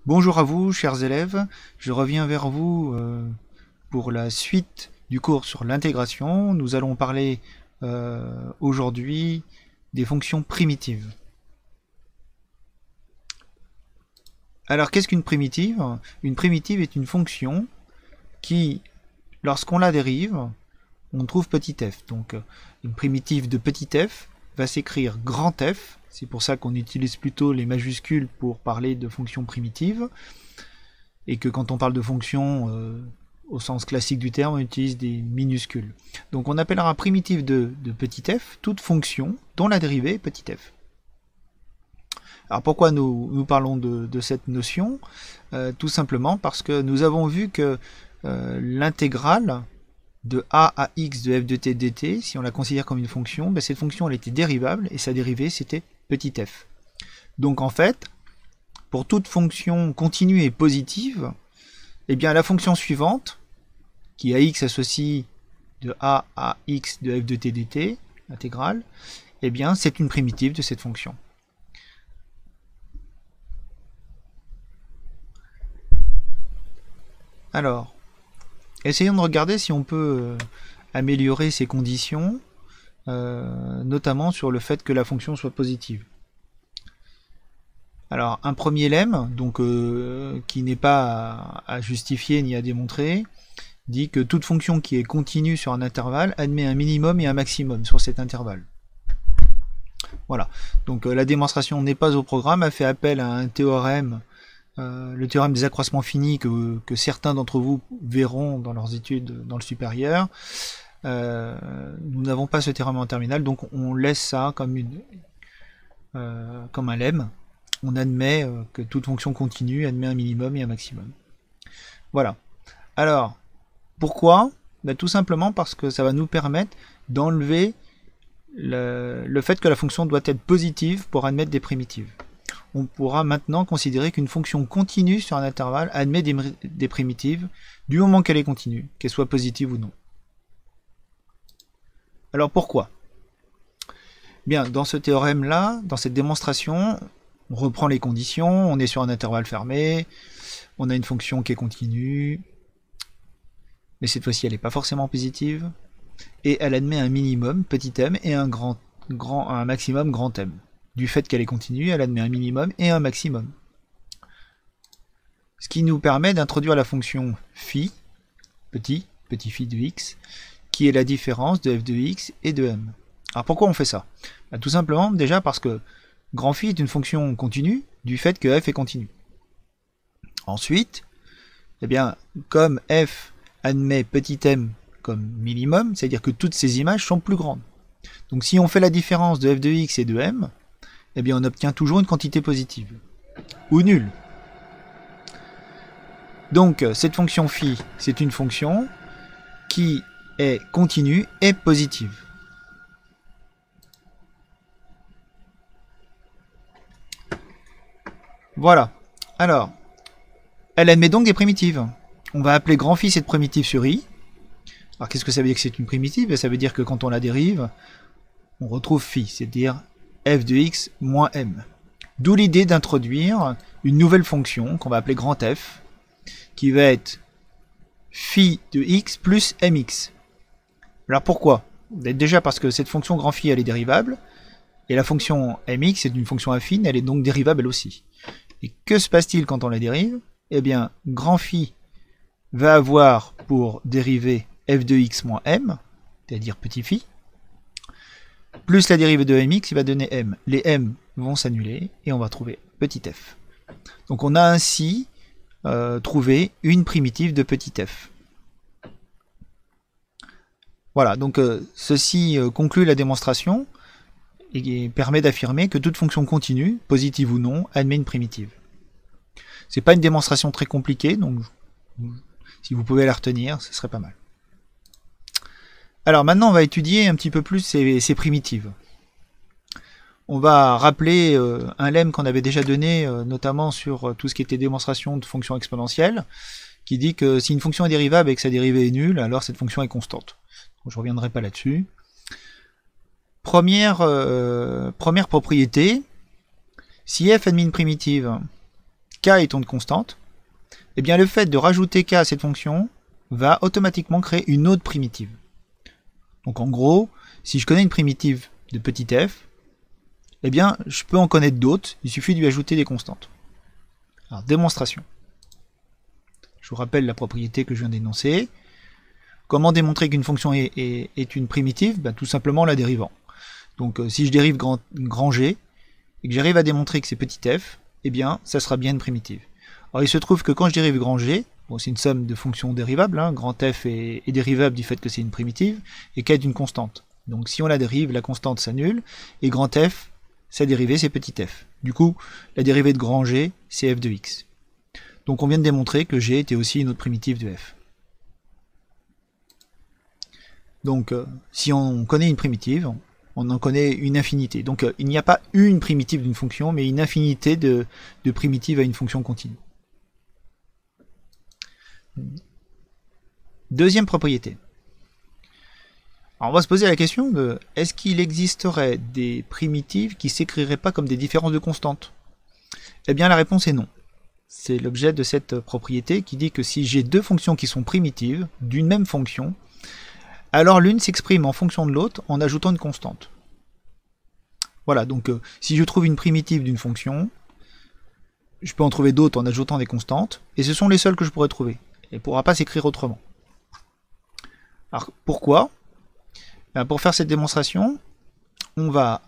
Bonjour à vous, chers élèves. Je reviens vers vous pour la suite du cours sur l'intégration. Nous allons parler aujourd'hui des fonctions primitives. Alors, qu'est-ce qu'une primitive? Une primitive est une fonction qui, lorsqu'on la dérive, on trouve petit f. Donc, une primitive de petit f va s'écrire grand F. C'est pour ça qu'on utilise plutôt les majuscules pour parler de fonctions primitives. Et que quand on parle de fonctions au sens classique du terme, on utilise des minuscules. Donc on appellera primitive de petit f toute fonction dont la dérivée est petit f. Alors pourquoi nous parlons de cette notion? Tout simplement parce que nous avons vu que l'intégrale de a à x de f de t dt, si on la considère comme une fonction, ben cette fonction elle était dérivable et sa dérivée c'était petit f. Donc en fait, pour toute fonction continue et positive, eh bien la fonction suivante, qui à x associe de a à x de f de t dt, intégrale, eh bien c'est une primitive de cette fonction. Alors, essayons de regarder si on peut améliorer ces conditions, notamment sur le fait que la fonction soit positive. Alors, un premier lemme, donc qui n'est pas à justifier ni à démontrer, dit que toute fonction qui est continue sur un intervalle admet un minimum et un maximum sur cet intervalle. Voilà. Donc la démonstration n'est pas au programme, elle fait appel à un théorème, le théorème des accroissements finis que certains d'entre vous verront dans leurs études dans le supérieur. Nous n'avons pas ce théorème en terminale, donc on laisse ça comme un lemme. On admet que toute fonction continue admet un minimum et un maximum. Voilà. Alors, pourquoi? Ben, tout simplement parce que ça va nous permettre d'enlever le fait que la fonction doit être positive pour admettre des primitives. On pourra maintenant considérer qu'une fonction continue sur un intervalle admet des primitives du moment qu'elle est continue, qu'elle soit positive ou non. Alors pourquoi? Bien, dans ce théorème-là, dans cette démonstration, on reprend les conditions, on est sur un intervalle fermé, on a une fonction qui est continue, mais cette fois-ci elle n'est pas forcément positive, et elle admet un minimum, petit m, et un maximum, grand M. Du fait qu'elle est continue, elle admet un minimum et un maximum. Ce qui nous permet d'introduire la fonction phi, petit phi de x, qui est la différence de f de x et de m. Alors pourquoi on fait ça? Ben, tout simplement déjà parce que grand phi est une fonction continue du fait que f est continu. Ensuite, eh bien, comme f admet petit m comme minimum, c'est-à-dire que toutes ces images sont plus grandes. Donc si on fait la différence de f de x et de m, eh bien on obtient toujours une quantité positive, ou nulle. Donc cette fonction phi, c'est une fonction qui est continue et positive. Voilà. Alors, elle admet donc des primitives. On va appeler grand phi cette primitive sur i. Alors qu'est-ce que ça veut dire que c'est une primitive? Ça veut dire que quand on la dérive, on retrouve phi, c'est-à-dire f de x moins m. D'où l'idée d'introduire une nouvelle fonction qu'on va appeler grand f, qui va être phi de x plus mx. Alors pourquoi? Déjà parce que cette fonction grand phi elle est dérivable, et la fonction mx est une fonction affine, elle est donc dérivable elle aussi. Et que se passe-t-il quand on la dérive? Eh bien, grand phi va avoir pour dérivée f de x moins m, c'est-à-dire petit phi, plus la dérivée de mx, il va donner m. Les m vont s'annuler et on va trouver petit f. Donc on a ainsi trouvé une primitive de petit f. Voilà, donc ceci conclut la démonstration et permet d'affirmer que toute fonction continue, positive ou non, admet une primitive. C'est pas une démonstration très compliquée, donc si vous pouvez la retenir, ce serait pas mal. Alors maintenant on va étudier un petit peu plus ces primitives. On va rappeler un lemme qu'on avait déjà donné, notamment sur tout ce qui était démonstration de fonctions exponentielles, qui dit que si une fonction est dérivable et que sa dérivée est nulle, alors cette fonction est constante. Donc, je ne reviendrai pas là-dessus. Première propriété, si f admet une primitive, k étant une constante, eh bien le fait de rajouter k à cette fonction va automatiquement créer une autre primitive. Donc en gros, si je connais une primitive de petit f, eh bien je peux en connaître d'autres, il suffit de lui ajouter des constantes. Alors démonstration. Je vous rappelle la propriété que je viens d'énoncer. Comment démontrer qu'une fonction est une primitive? Tout simplement en la dérivant. Donc si je dérive grand G, et que j'arrive à démontrer que c'est petit f, eh bien ça sera bien une primitive. Alors il se trouve que quand je dérive grand G, bon, c'est une somme de fonctions dérivables, hein, grand f est dérivable du fait que c'est une primitive, et k est une constante. Donc si on la dérive, la constante s'annule, et grand f, sa dérivée c'est petit f. Du coup, la dérivée de grand G, c'est f de x. Donc on vient de démontrer que G était aussi une autre primitive de f. Donc si on connaît une primitive, on en connaît une infinité. Donc il n'y a pas une primitive d'une fonction, mais une infinité de primitives à une fonction continue. Deuxième propriété. Alors on va se poser la question de est-ce qu'il existerait des primitives qui s'écriraient pas comme des différences de constantes? Eh bien la réponse est non. C'est l'objet de cette propriété qui dit que si j'ai deux fonctions qui sont primitives d'une même fonction, alors l'une s'exprime en fonction de l'autre en ajoutant une constante. Voilà, donc si je trouve une primitive d'une fonction, je peux en trouver d'autres en ajoutant des constantes, et ce sont les seules que je pourrais trouver. Elle ne pourra pas s'écrire autrement. Alors pourquoi? Pour faire cette démonstration, on va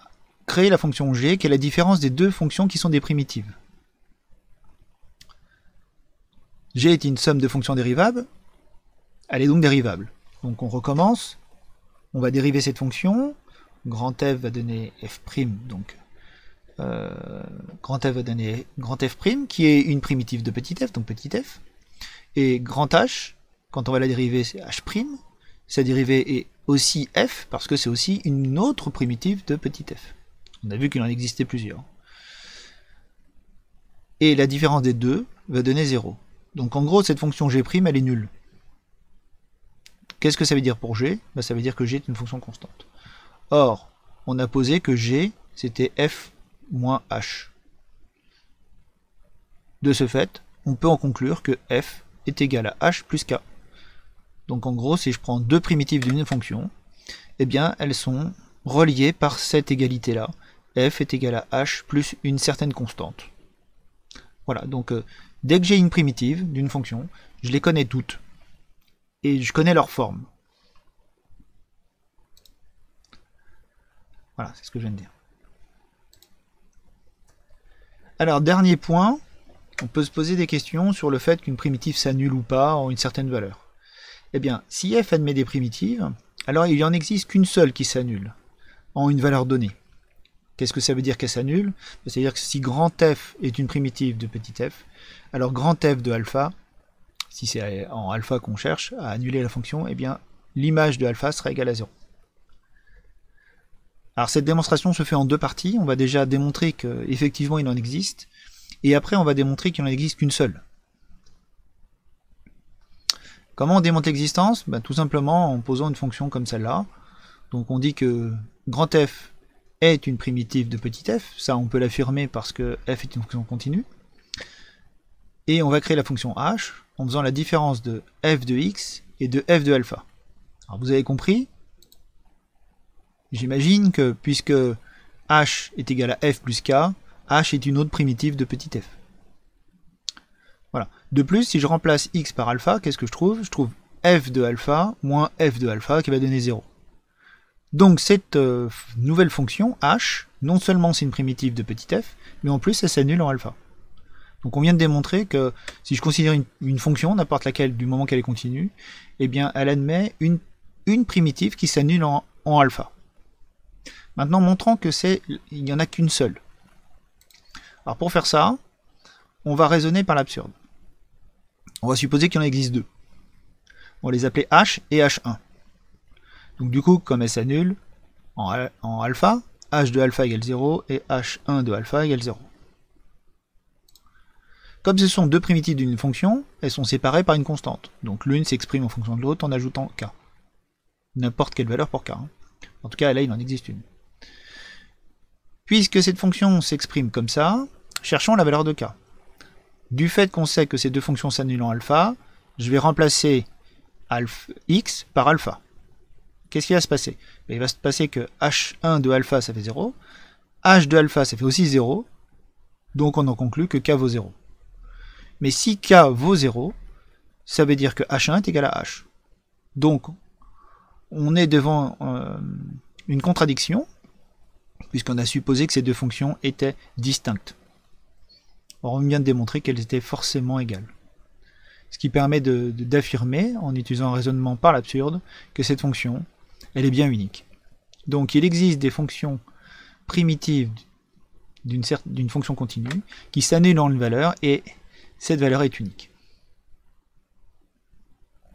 créer la fonction g qui est la différence des deux fonctions qui sont des primitives. G est une somme de fonctions dérivables, elle est donc dérivable. Donc on recommence, on va dériver cette fonction, grand f va donner f', donc grand f va donner grand f', qui est une primitive de petit f, donc petit f, et grand h, quand on va la dériver, c'est h', sa dérivée est aussi f, parce que c'est aussi une autre primitive de petit f. On a vu qu'il en existait plusieurs. Et la différence des deux va donner 0. Donc en gros, cette fonction g', elle est nulle. Qu'est-ce que ça veut dire pour g? Ça veut dire que g est une fonction constante. Or, on a posé que g, c'était f moins h. De ce fait, on peut en conclure que f est égal à h plus k. Donc en gros, si je prends deux primitives d'une fonction, eh bien elles sont reliées par cette égalité-là. F est égal à h plus une certaine constante. Voilà, donc dès que j'ai une primitive d'une fonction, je les connais toutes. Et je connais leur forme. Voilà, c'est ce que je viens de dire. Alors, dernier point, on peut se poser des questions sur le fait qu'une primitive s'annule ou pas en une certaine valeur. Eh bien, si f admet des primitives, alors il en existe qu'une seule qui s'annule en une valeur donnée. Qu'est-ce que ça veut dire qu'elle s'annule? C'est-à-dire que si grand f est une primitive de petit f, alors grand f de alpha, si c'est en alpha qu'on cherche à annuler la fonction, eh bien l'image de alpha sera égale à 0. Alors cette démonstration se fait en deux parties. On va déjà démontrer qu'effectivement il en existe, et après on va démontrer qu'il n'en existe qu'une seule. Comment on démontre l'existence? Tout simplement en posant une fonction comme celle-là. Donc on dit que grand f est une primitive de petit f, ça on peut l'affirmer parce que f est une fonction continue. Et on va créer la fonction h en faisant la différence de f de x et de f de alpha. Alors vous avez compris? J'imagine que puisque h est égal à f plus k, h est une autre primitive de petit f. Voilà. De plus, si je remplace x par alpha, qu'est-ce que je trouve? Je trouve f de alpha moins f de alpha qui va donner 0. Donc cette nouvelle fonction, h, non seulement c'est une primitive de petit f, mais en plus elle s'annule en alpha. Donc on vient de démontrer que si je considère une fonction, n'importe laquelle, du moment qu'elle est continue, eh bien elle admet une primitive qui s'annule en alpha. Maintenant montrons que il n'y en a qu'une seule. Alors pour faire ça, on va raisonner par l'absurde. On va supposer qu'il en existe deux. On va les appeler h et h1. Donc du coup, comme elles s'annulent en alpha, h de alpha égale 0 et h1 de alpha égale 0. Comme ce sont deux primitives d'une fonction, elles sont séparées par une constante. Donc l'une s'exprime en fonction de l'autre en ajoutant k. N'importe quelle valeur pour k. En tout cas, là, il en existe une. Puisque cette fonction s'exprime comme ça, cherchons la valeur de k. Du fait qu'on sait que ces deux fonctions s'annulent en alpha, je vais remplacer alpha, x par alpha. Qu'est-ce qui va se passer? Il va se passer que h1 de alpha ça fait 0, h de alpha ça fait aussi 0, donc on en conclut que k vaut 0. Mais si k vaut 0, ça veut dire que h1 est égal à h. Donc on est devant une contradiction, puisqu'on a supposé que ces deux fonctions étaient distinctes. Or, on vient de démontrer qu'elles étaient forcément égales. Ce qui permet d'affirmer, en utilisant un raisonnement par l'absurde, que cette fonction, elle est bien unique. Donc il existe des fonctions primitives d'une fonction continue qui s'annulent en une valeur, et cette valeur est unique.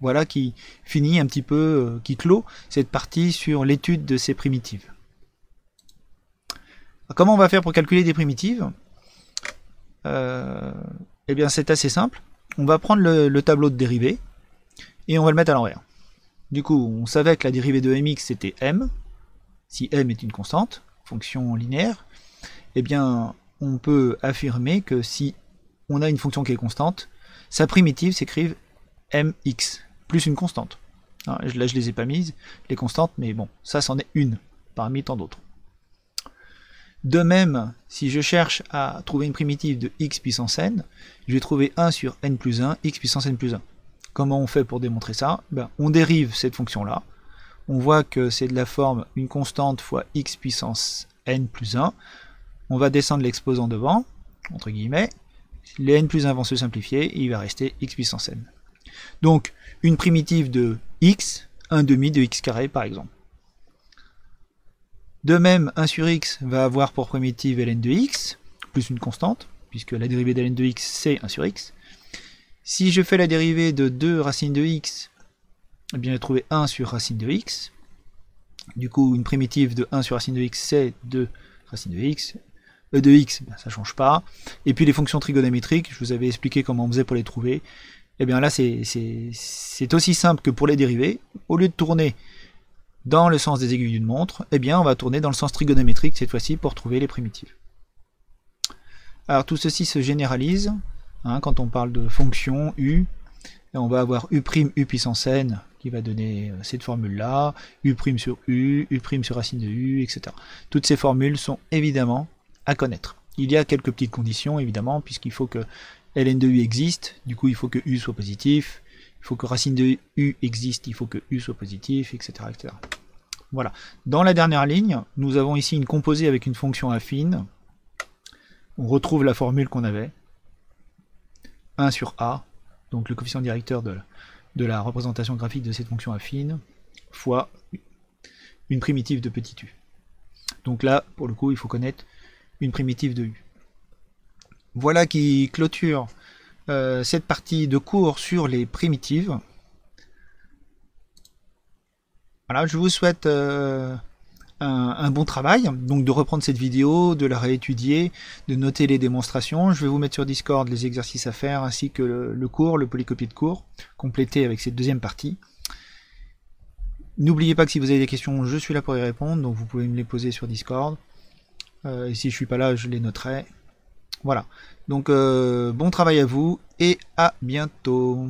Voilà qui finit un petit peu, qui clôt cette partie sur l'étude de ces primitives. Comment on va faire pour calculer des primitives? Eh bien c'est assez simple. On va prendre le tableau de dérivée et on va le mettre à l'envers. Du coup, on savait que la dérivée de mx c'était m. Si m est une constante, fonction linéaire, eh bien on peut affirmer que si on a une fonction qui est constante, sa primitive s'écrive mx plus une constante. Là je les ai pas mises, les constantes, mais bon, ça c'en est une parmi tant d'autres. De même, si je cherche à trouver une primitive de x puissance n, je vais trouver 1 sur n plus 1, x puissance n plus 1. Comment on fait pour démontrer ça? On dérive cette fonction-là. On voit que c'est de la forme une constante fois x puissance n plus 1. On va descendre l'exposant devant, entre guillemets. Les n plus 1 vont se simplifier, et il va rester x puissance n. Donc, une primitive de x, 1 demi de x carré par exemple. De même, 1 sur x va avoir pour primitive ln de x, plus une constante, puisque la dérivée de ln de x, c'est 1 sur x. Si je fais la dérivée de 2 racine de x, eh bien je vais trouver 1 sur racine de x. Du coup, une primitive de 1 sur racine de x, c'est 2 racine de x. E de x, ben, ça ne change pas. Et puis les fonctions trigonométriques, je vous avais expliqué comment on faisait pour les trouver. Eh bien là, c'est aussi simple que pour les dérivées. Au lieu de tourner dans le sens des aiguilles d'une montre, eh bien on va tourner dans le sens trigonométrique cette fois-ci pour trouver les primitives. Alors tout ceci se généralise, quand on parle de fonction u, on va avoir u' u puissance n qui va donner cette formule-là, u' sur u, u' sur racine de u, etc. Toutes ces formules sont évidemment à connaître. Il y a quelques petites conditions évidemment, puisqu'il faut que ln de u existe, du coup il faut que u soit positif, il faut que racine de u existe, il faut que u soit positif, etc., etc. Voilà. Dans la dernière ligne, nous avons ici une composée avec une fonction affine. On retrouve la formule qu'on avait. 1 sur a, donc le coefficient directeur de la représentation graphique de cette fonction affine, fois une primitive de petit u. Donc là, pour le coup, il faut connaître une primitive de u. Voilà qui clôture cette partie de cours sur les primitives. Voilà, je vous souhaite un bon travail, donc de reprendre cette vidéo, de la réétudier, de noter les démonstrations. Je vais vous mettre sur Discord les exercices à faire, ainsi que le cours, le polycopier de cours, complété avec cette deuxième partie. N'oubliez pas que si vous avez des questions, je suis là pour y répondre, donc vous pouvez me les poser sur Discord. Et si je suis pas là, je les noterai. Voilà, donc bon travail à vous et à bientôt.